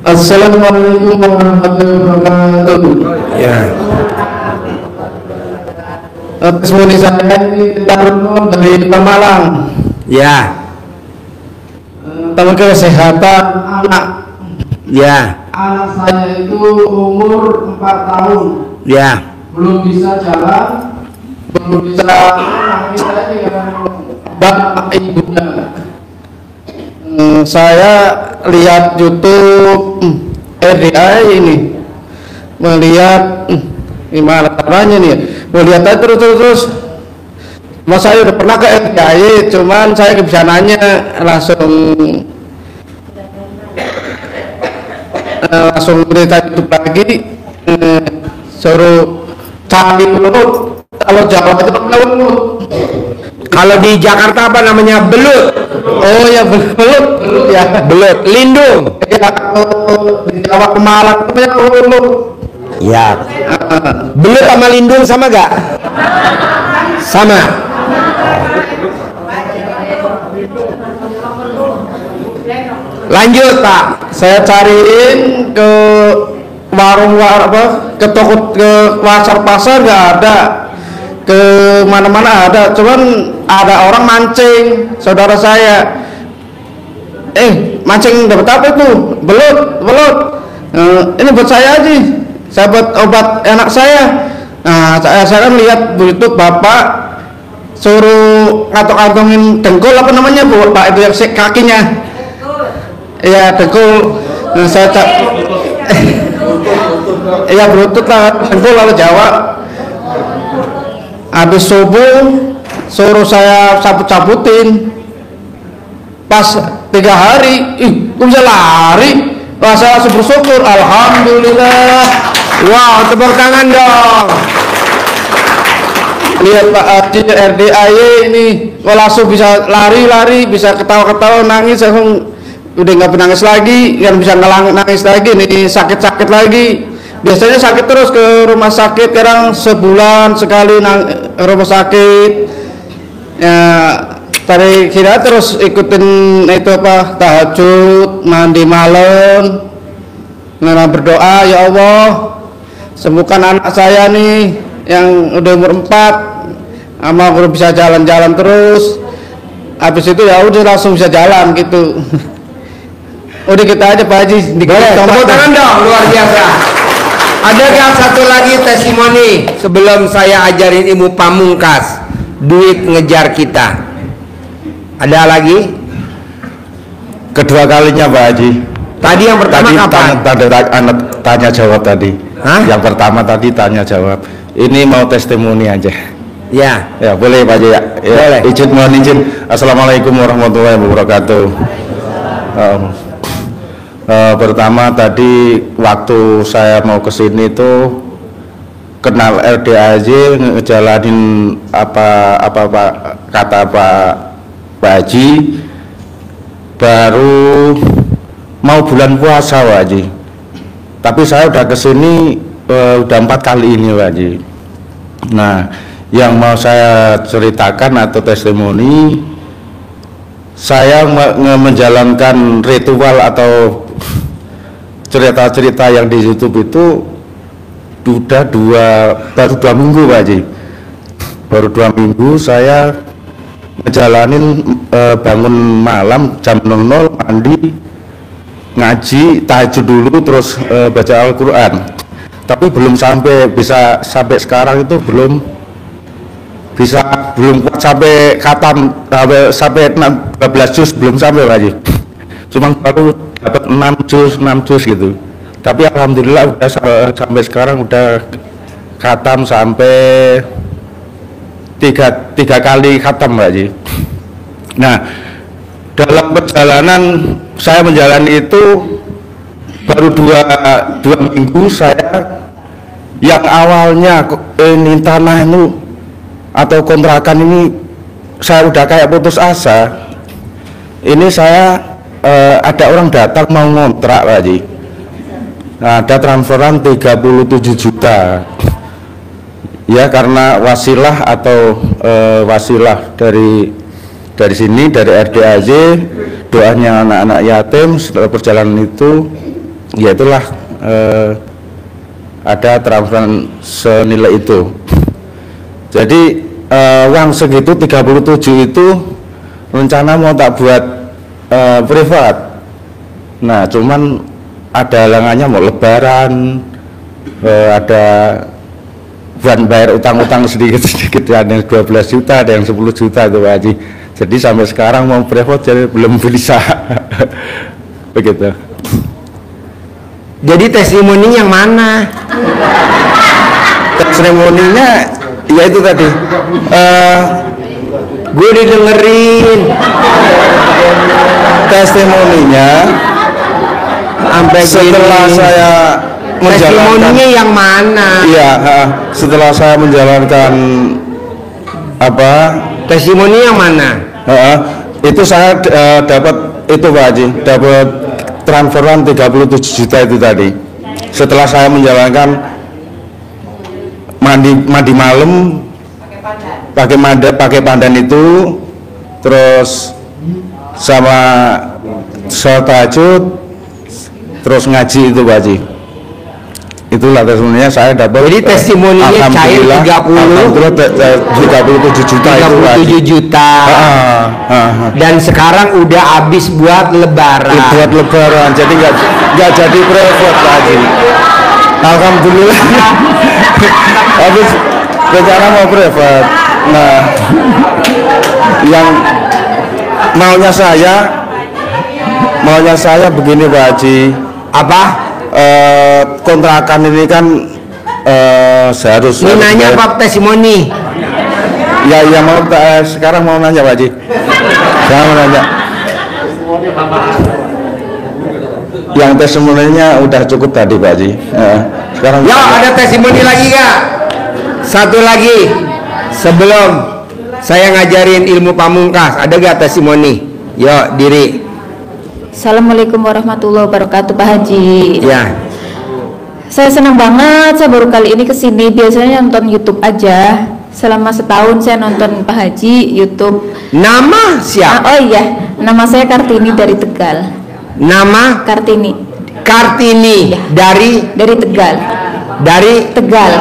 Assalamualaikum warahmatullahi wabarakatuh. Ya. Testimoni saya ini Tarno dari Pemalang. Ya. Tentang kesehatan anak. Ya. Anak saya itu umur 4 tahun. Ya. Belum bisa jalan, belum bisa nangis lagi karena bapak ibunya. Saya lihat YouTube RDA ini, melihat gimana caranya nih, melihat aja terus. Mas saya udah pernah ke RDA, cuman saya bisa nanya langsung berita YouTube lagi, suruh cari belut. Kalau Jawa itu belut. Kalau di Jakarta apa namanya? Belut. Oh ya, belut ya. Belut, lindung. Ya, kalau di Jawa Pemalang itu banyak belut. Ya. Belut sama lindung sama gak? Sama. Lanjut Pak. Saya cariin ke warung ke toko, ke pasar nggak ada, ke mana-mana ada, cuman ada orang mancing saudara saya. Mancing dapat apa itu? Belut. Ini buat saya aja, saya buat obat anak saya. Nah, saya kan lihat YouTube bapak suruh ngatok-ngantongin dengkul, apa namanya bu pak itu yang kakinya. Iya, dengkul. Nah, saya iya berlutut lah, dengkul lalu Jawa. Habis subuh suruh saya cabut-cabutin. Pas 3 hari, kok bisa lari? Wah, saya langsung bersyukur, alhamdulillah. Wow, tepuk tangan dong. Lihat Pak Haji RDAY ini, kok langsung bisa lari, bisa ketawa-ketawa, nangis, langsung udah nggak nangis lagi, yang bisa nangis lagi, nih sakit-sakit lagi. Biasanya sakit terus ke rumah sakit, sekarang sebulan sekali rumah sakit. Ya, tadi kira terus ikutin itu apa, tahajud, mandi malam, berdoa, ya Allah sembuhkan anak saya nih yang udah umur 4, sama udah bisa jalan-jalan terus. Habis itu ya udah langsung bisa jalan gitu. Udah kita aja Pak Haji. Boleh, tepuk tangan dong, luar biasa. Adakah satu lagi testimoni sebelum saya ajarin ilmu pamungkas, duit ngejar kita? Ada lagi? Kedua kalinya Pak Haji. Tadi yang pertama tadi kapan? Tanya jawab tadi. Hah? Yang pertama tadi tanya jawab. Ini mau testimoni aja. Ya. Ya boleh Pak Haji ya. Boleh. Mohon izin. Assalamualaikum warahmatullahi wabarakatuh. Pertama tadi waktu saya mau kesini tuh kenal RDAJ, ngejalanin apa Pak kata Pak Haji, baru mau bulan puasa Pak Haji. Tapi saya udah kesini udah 4 kali ini Pak Haji. Nah, yang mau saya ceritakan atau testimoni, saya menjalankan ritual atau cerita-cerita yang di YouTube itu baru 2 minggu Pak Haji. Baru 2 minggu saya ngejalanin bangun malam jam 00, mandi, ngaji, tahajud dulu, terus baca Al-Quran. Tapi belum sampai sekarang itu belum kuat sampai khatam, sampai 12 juz belum sampai Pak Haji. Cuma baru dapat 6 juz gitu. Tapi alhamdulillah udah sampai sekarang udah khatam sampai tiga kali khatam Pak Haji. Nah, dalam perjalanan saya menjalani itu baru dua minggu, saya yang awalnya ini tanah itu atau kontrakan ini saya udah kayak putus asa. Ini saya ada orang datang mau ngontrak Pak Haji. Nah, ada transferan 37 juta. Ya karena wasilah atau wasilah dari sini, dari RDAJ, doanya anak-anak yatim. Setelah perjalanan itu ya itulah ada transferan senilai itu. Jadi uang segitu 37 itu rencana mau tak buat privat. Nah cuman ada halangannya, mau lebaran, ada buat bayar utang-utang sedikit-sedikit, ada yang 12 juta, ada yang 10 juta itu Pak Haji. Jadi sampai sekarang mau privat jadi belum bisa. Begitu. Jadi testimoni yang mana? Testimoninya ya itu tadi. Gue didengerin. Testimoninya Sampai setelah gini. saya Testimoninya menjalankan, yang mana? iya, setelah saya menjalankan apa? Testimoni yang mana? Itu saya dapat itu Pak Haji, dapat transferan 37 juta itu tadi. Setelah saya menjalankan mandi malam pakai pandan itu, terus sama sholat tahajud, terus ngaji itu Pak Haji. Itulah testimoninya saya dapat. Jadi testimoninya cair 37 juta itu Pak Haji. 37 juta. Dan sekarang udah habis buat lebaran. Buat lebaran, jadi nggak jadi privat Pak Haji. Alhamdulillah. Habis rencana mau privat. Nah, yang maunya saya begini Pak Haji. Apa? Kontrakan ini kan seharusnya. Ini nanya apa testimoni? Ya mau sekarang mau nanya Pak Haji. Saya mau nanya. Yang testimoninya udah cukup tadi Pak Haji. Sekarang Ya ada testimoni lagi Kak? Satu lagi sebelum saya ngajarin ilmu pamungkas, ada gak testimoni? Yuk diri. Assalamualaikum warahmatullahi wabarakatuh Pak Haji. Ya. Saya senang banget, saya baru kali ini kesini. Biasanya nonton YouTube aja. Selama setahun saya nonton Pak Haji YouTube. Nama siapa? Oh iya, nama saya Kartini dari Tegal. Nama Kartini. Kartini Ya. dari Tegal. dari Tegal.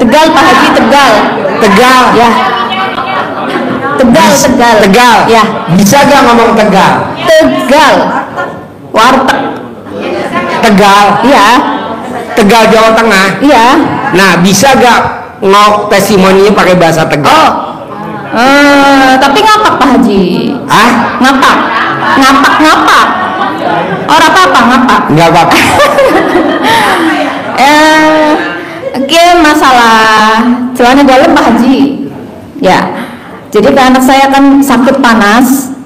Tegal Pak Haji, Tegal. Tegal. Ya. Tegal. Tegal. Ya. Bisa gak ngomong Tegal? Tegal. Warteg. Tegal. Iya. Tegal Jawa Tengah. Iya. Nah bisa gak ngok testimoninya pakai bahasa Tegal? Oh. Tapi ngapak Pak Haji. Ah? Ngapak. Orang apa ngapak? Nggak apa-apa. Oke, masalah celana dalam Pak Haji. Ya. Jadi ke anak saya kan sakit panas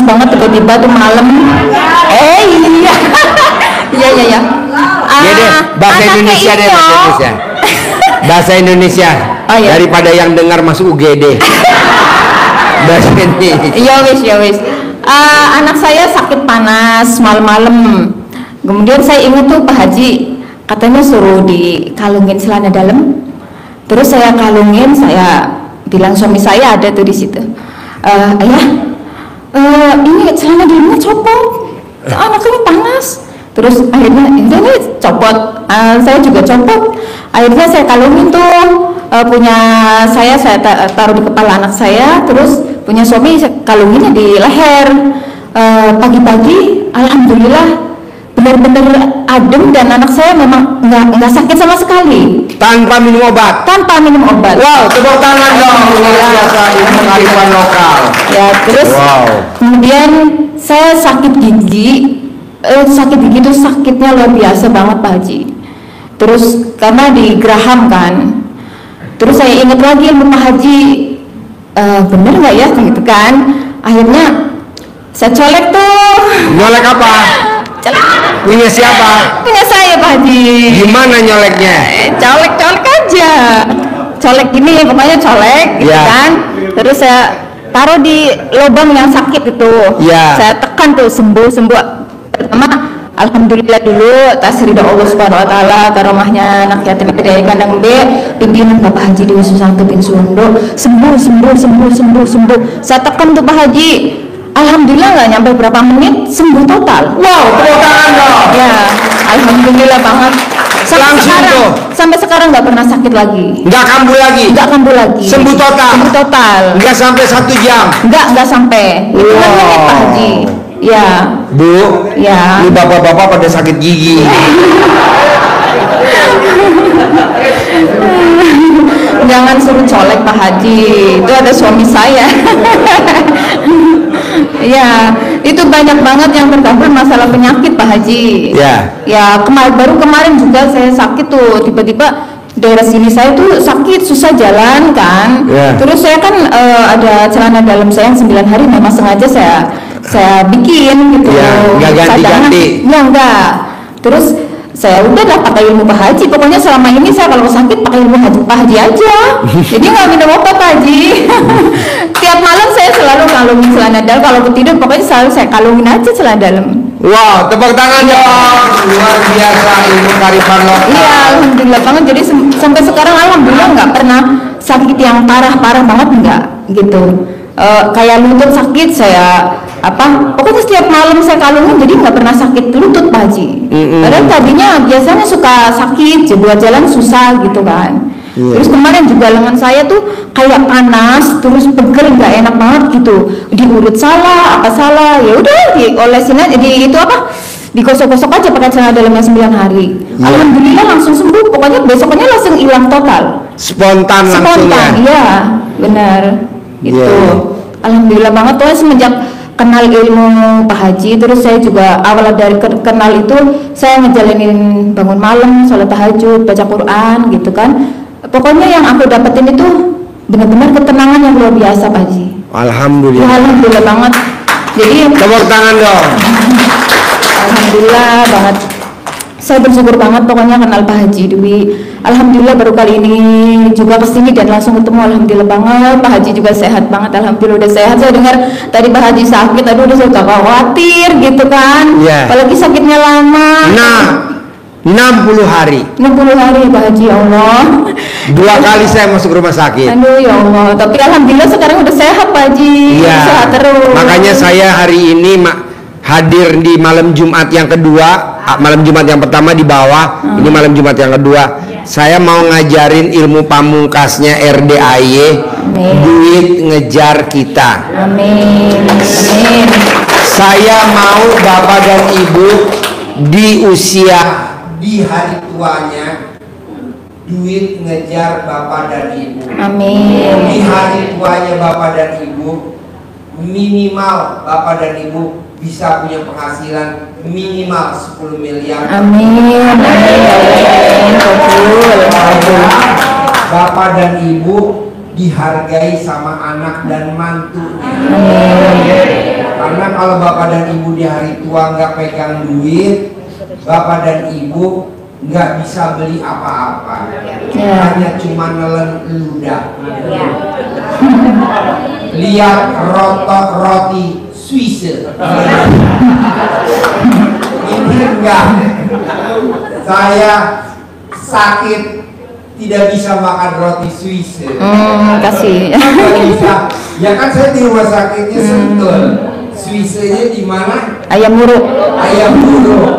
banget tiba-tiba tuh malam. Iya. Iya. Ya deh, bahasa Indonesia deh, bahasa Indonesia. Bahasa Indonesia. Oh, iya. Daripada yang dengar masuk UGD. Bahasa Indonesia. Ya wis. Anak saya sakit panas malam-malam. Kemudian saya ingat tuh Pak Haji katanya suruh dikalungin celana dalam. Terus saya kalungin, saya bilang suami saya ada tuh di situ. Ayah, ini celana dalamnya copot. Anaknya panas. Terus akhirnya ini copot. Saya juga copot. Akhirnya saya kalungin tuh punya saya taruh di kepala anak saya. Terus punya suami saya kalunginnya di leher. Pagi-pagi, alhamdulillah benar-benar adem dan anak saya memang nggak sakit sama sekali. Tanpa minum obat. Wow, tepuk tangan dong. Luar biasa, ini kearifan lokal. Ya, terus kemudian saya sakit gigi. Sakit gigi itu sakitnya luar biasa banget Pak Haji. Terus karena di geraham kan. Terus saya ingat lagi ilmu Pak Haji. Bener nggak ya gitu kan? Akhirnya saya colek tuh. Nyolek apa? Punya siapa? Punya saya Pak Haji. Gimana nyoleknya? Colek aja. Colek gini pokoknya colek gitu Ya. kan. Terus saya taruh di lubang yang sakit itu. Ya. Saya tekan tuh sembuh. Pertama alhamdulillah dulu atas ridha Allah Subhanahu wa taala, karomahnya anak yatim dari kandang B, pimpinan Bapak Haji Dewi Susanto bin Suwondo, sembuh. Saya tekan tuh Pak Haji. Alhamdulillah nggak nyampe berapa menit sembuh total. Wow, tepuk tangan dong. Ya. alhamdulillah banget. Sampai sekarang nggak pernah sakit lagi. Nggak kambuh lagi. Nggak kambuh lagi. Sembuh total. Sembuh total. Nggak sampai 1 jam. Nggak sampai. Itu kan menit Pak Haji. Ya. Bu. Ya. Ini bapak-bapak pada sakit gigi. Jangan suruh colek Pak Haji. Itu ada suami saya. Ya, itu banyak banget yang terkabul masalah penyakit Pak Haji. Ya. Ya, baru kemarin juga saya sakit tuh, tiba-tiba daerah sini saya tuh sakit, susah jalan kan. Ya. Terus saya kan ada celana dalam saya yang 9 hari memang sengaja saya bikin gitu. Ya, nggak ganti-ganti. Ya enggak. Terus saya udahlah pakai ilmu Pak Haji. Pokoknya selama ini saya kalau sakit pakai ilmu Pak Haji aja. Jadi nggak minum obat Pak Haji. Tiap malam saya selalu kalungin celana dalam. Kalau tidur pokoknya selalu saya kalungin aja celana dalam. Wow, tepuk tangan dong. Luar biasa ilmu kearifan lokal. Iya, alhamdulillah banget. Jadi sampai sekarang alhamdulillah nggak pernah sakit yang parah banget nggak gitu. Kayak lutut sakit saya pokoknya setiap malam saya kalungin, jadi nggak pernah sakit lutut Pak Haji. Padahal tadinya biasanya suka sakit, buat jalan susah gitu kan. Terus kemarin juga lengan saya tuh kayak panas, terus pegel, nggak enak banget gitu. Diurut salah, ya udah diolesin aja, digosok-gosok aja pakai celana dalam yang 9 hari. Alhamdulillah langsung sembuh. Pokoknya besoknya langsung hilang total. Spontan langsungnya. Iya, benar. Itu. Alhamdulillah banget tuh semenjak kenal ilmu Pak Haji, terus saya juga awal dari kenal itu saya ngejalanin bangun malam, sholat tahajud, baca Quran gitu kan. Pokoknya yang aku dapetin itu benar-benar ketenangan yang luar biasa Pak Haji. Alhamdulillah. Ya, alhamdulillah banget. Jadi tepuk tangan dong. Alhamdulillah banget. Saya bersyukur banget pokoknya kenal Pak Haji Dwi. Alhamdulillah baru kali ini juga kesini dan langsung ketemu. Alhamdulillah banget. Pak Haji juga sehat banget. Alhamdulillah udah sehat. Saya dengar tadi Pak Haji sakit, aduh udah saya khawatir gitu kan. Apalagi sakitnya lama. Nah, 60 hari. 60 hari Pak Haji, ya Allah. 2 kali saya masuk rumah sakit. Aduh ya Allah. Tapi alhamdulillah sekarang udah sehat Pak Haji. Iya. Sehat terus. Makanya saya hari ini hadir di malam Jumat yang kedua. Malam Jumat yang pertama di bawah, ini malam Jumat yang kedua. Saya mau ngajarin ilmu pamungkasnya RDAY. Duit ngejar kita. Amin. Amin. Saya mau Bapak dan Ibu di usia di hari tuanya, duit ngejar Bapak dan Ibu. Amin. Di hari tuanya Bapak dan Ibu, minimal Bapak dan Ibu bisa punya penghasilan minimal 10 miliar. Amin. Amin. Bapak dan Ibu dihargai sama anak dan mantunya. Karena kalau Bapak dan Ibu di hari tua nggak pegang duit, Bapak dan Ibu nggak bisa beli apa-apa. Hanya cuma nelen ludah. Lihat roti Swiss. Ini enggak. Saya sakit tidak bisa makan roti Swiss. Kasih. Bisa. Ya kan saya di rumah sakitnya Sentul. Swissnya di mana? Ayam muruk. Ayam muruk.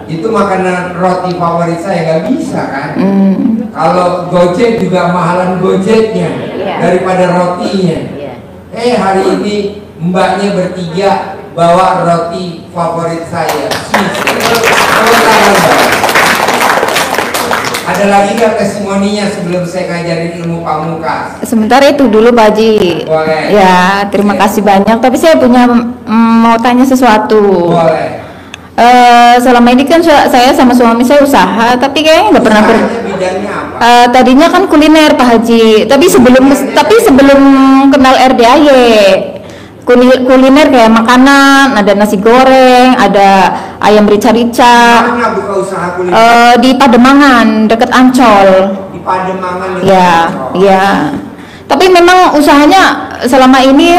Itu makanan roti favorit saya, nggak bisa kan? Kalau Gojek juga mahalan Gojeknya daripada rotinya. Hari ini mbaknya bertiga bawa roti favorit saya, Swiss. Ada lagi nggak testimoninya sebelum saya ngajarin ilmu pamungkas? Sementara itu dulu Pak Haji. Boleh. Ya, terima kasih banyak. Tapi saya punya mau tanya sesuatu. Boleh. Selama ini kan saya sama suami saya usaha, tapi kayaknya nggak pernah bidangnya apa? Tadinya kan kuliner Pak Haji. Tapi sebelum kenal RDAY, kuliner kayak makanan, ada nasi goreng, ada ayam rica-rica. Mana buka usaha kuliner? Di Pademangan, deket Ancol. Di Pademangan. Ya. Tapi memang usahanya selama ini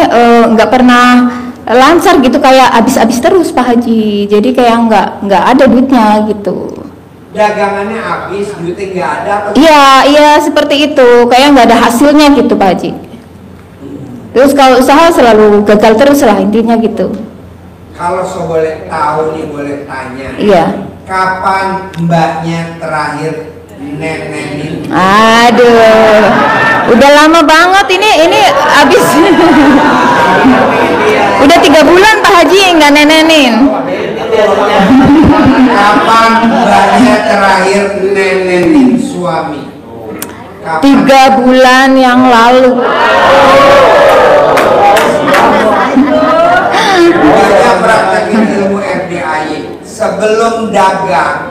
nggak pernah lancar gitu, kayak habis-habis terus Pak Haji. Jadi kayak nggak ada duitnya gitu. Dagangannya habis, duitnya nggak ada. Iya seperti itu. Kayak nggak ada hasilnya gitu Pak Haji. Terus kalau usaha selalu gagal terus lah intinya gitu. Kalau boleh tahu nih, boleh tanya. Iya. kapan mbaknya terakhir nenenin? Aduh, udah lama banget ini abis. Udah 3 bulan Pak Haji nggak nenenin. Kapan mbaknya terakhir nenenin suami? Kapan? 3 bulan yang lalu. Mbaknya praktekin ilmu RDAY sebelum dagang,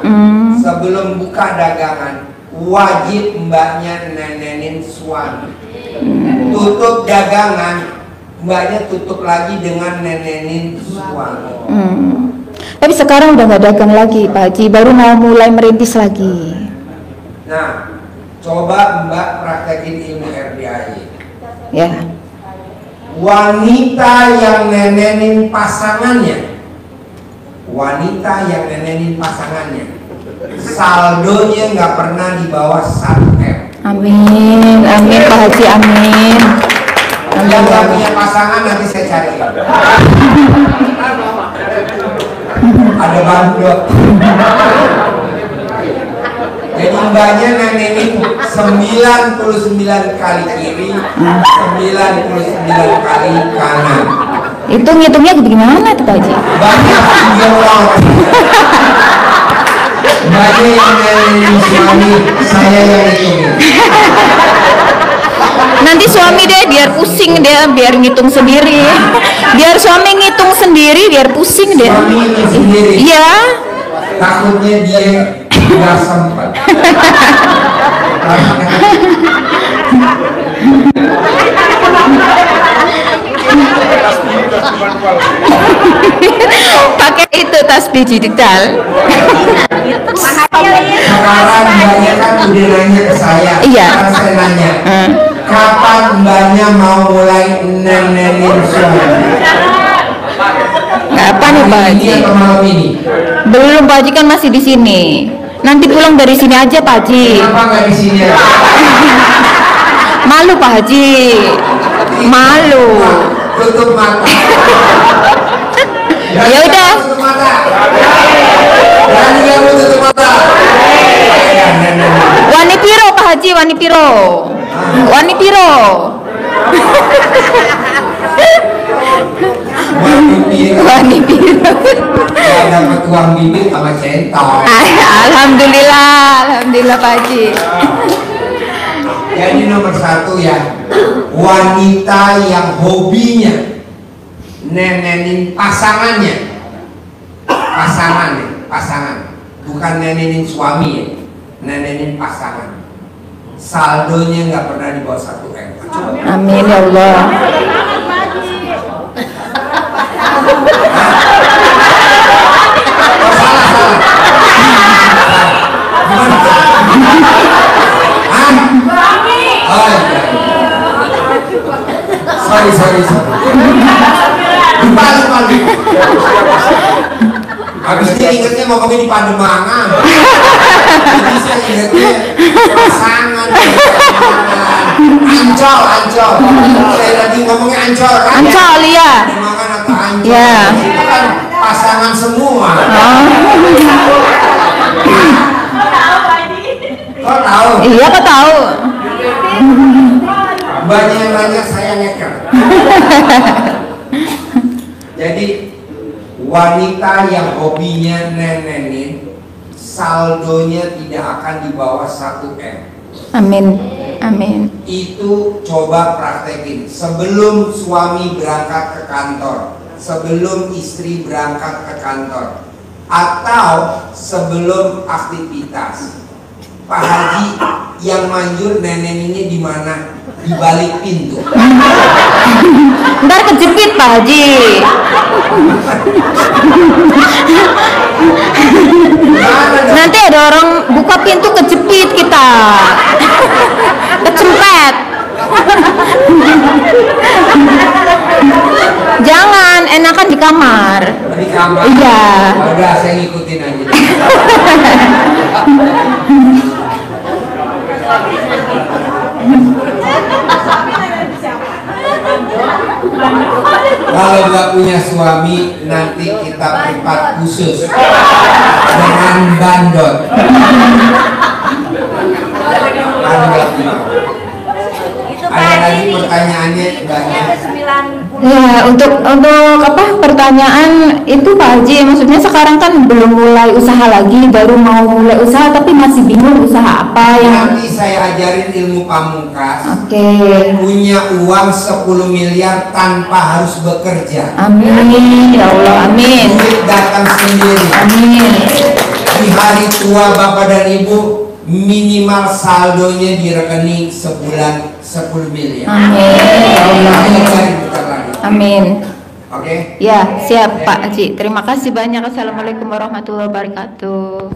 sebelum buka dagangan, wajib mbaknya nenenin suami. Tutup dagangan, mbaknya tutup lagi dengan nenenin suami. Tapi sekarang udah nggak dagang lagi Pak Haji, baru mau mulai merintis lagi. Nah, coba mbak praktekin ilmu RDAY. Ya. Wanita yang nenenin pasangannya, saldonya nggak pernah di bawah 1 M. Amin, amin Pak Haji, amin. Yang nggak punya pasangan nanti saya cari. Ada bandot. Jadi mbaknya nenenin 99 kali kiri, 99 kali kanan. Itu ngitungnya gimana tuh Pak Haji? Banyak orang. Mbaknya yang nenenin suami, saya yang hitungin. Nanti suami deh biar pusing dia, biar ngitung sendiri. Biar suami ngitung sendiri, biar pusing deh. Suami ini sendiri. Iya. Takutnya dia nggak sempat. Pakai itu tasbih digital. Sekarang mbaknya kan udah nanya ke saya. Iya. Sekarang saya nanya, kapan mbaknya mau mulai nenenin suami? Kapan nih Pak Haji? Ini atau malam ini? Belum Pak Haji, kan masih di sini. Nanti pulang dari sini aja Pak Haji. Kenapa nggak di sini? Malu Pak Haji. Malu. Tutup mata. Ya udah. Tutup mata. Berani kamu tutup mata. Wani piro Pak Haji, wani piro. Wani piro. Wani piro. Saya dapat uang bibit sama centong. Alhamdulillah Pak Haji. Jadi nomor 1 ya, wanita yang hobinya nenenin pasangan, bukan nenenin suami ya, nenenin pasangan. Saldonya nggak pernah di bawah 1 M. Amin ya Allah. Sorry. Lupa. Habis dia ingetnya ngomongin di Pademangan. Jadi saya ingetnya pasangan. Ancol. Saya lagi ngomongnya Ancol kan? Ancol ya. Pademangan atau Ancol? Ya. Itu kan pasangan semua. Kok tahu? Iya kok tahu. Banyak yang nanya, saya ngeker. Jadi wanita yang hobinya nenenin, saldonya tidak akan di bawah 1 M. Amin. Itu coba praktekin sebelum suami berangkat ke kantor, sebelum istri berangkat ke kantor, atau sebelum aktivitas. Pak Haji yang manjur neneninnya di mana? Di balik pintu. Ntar kejepit Pak Haji. Nanti ada orang buka pintu kejepit kita. Kecempet. Jangan, enakan di kamar. Di kamar. Iya. Udah, saya ngikutin aja. Kalau nggak punya suami, nanti kita privat khusus dengan pertanyaan itu Pak Haji, maksudnya sekarang kan belum mulai usaha lagi, baru mau mulai usaha tapi masih bingung usaha apa yang... Nanti saya ajarin ilmu pamungkas. Oke. Punya uang 10 miliar tanpa harus bekerja. Amin, ya Allah, amin. Duit datang sendiri. Amin. Di hari tua Bapak dan Ibu, minimal saldonya di rekening sebulan 10 miliar. Amin, ya Allah. Saya ajarin bentar lagi. Amin. Oke? Ya, siap Pak Haji. Terima kasih banyak. Assalamualaikum warahmatullahi wabarakatuh.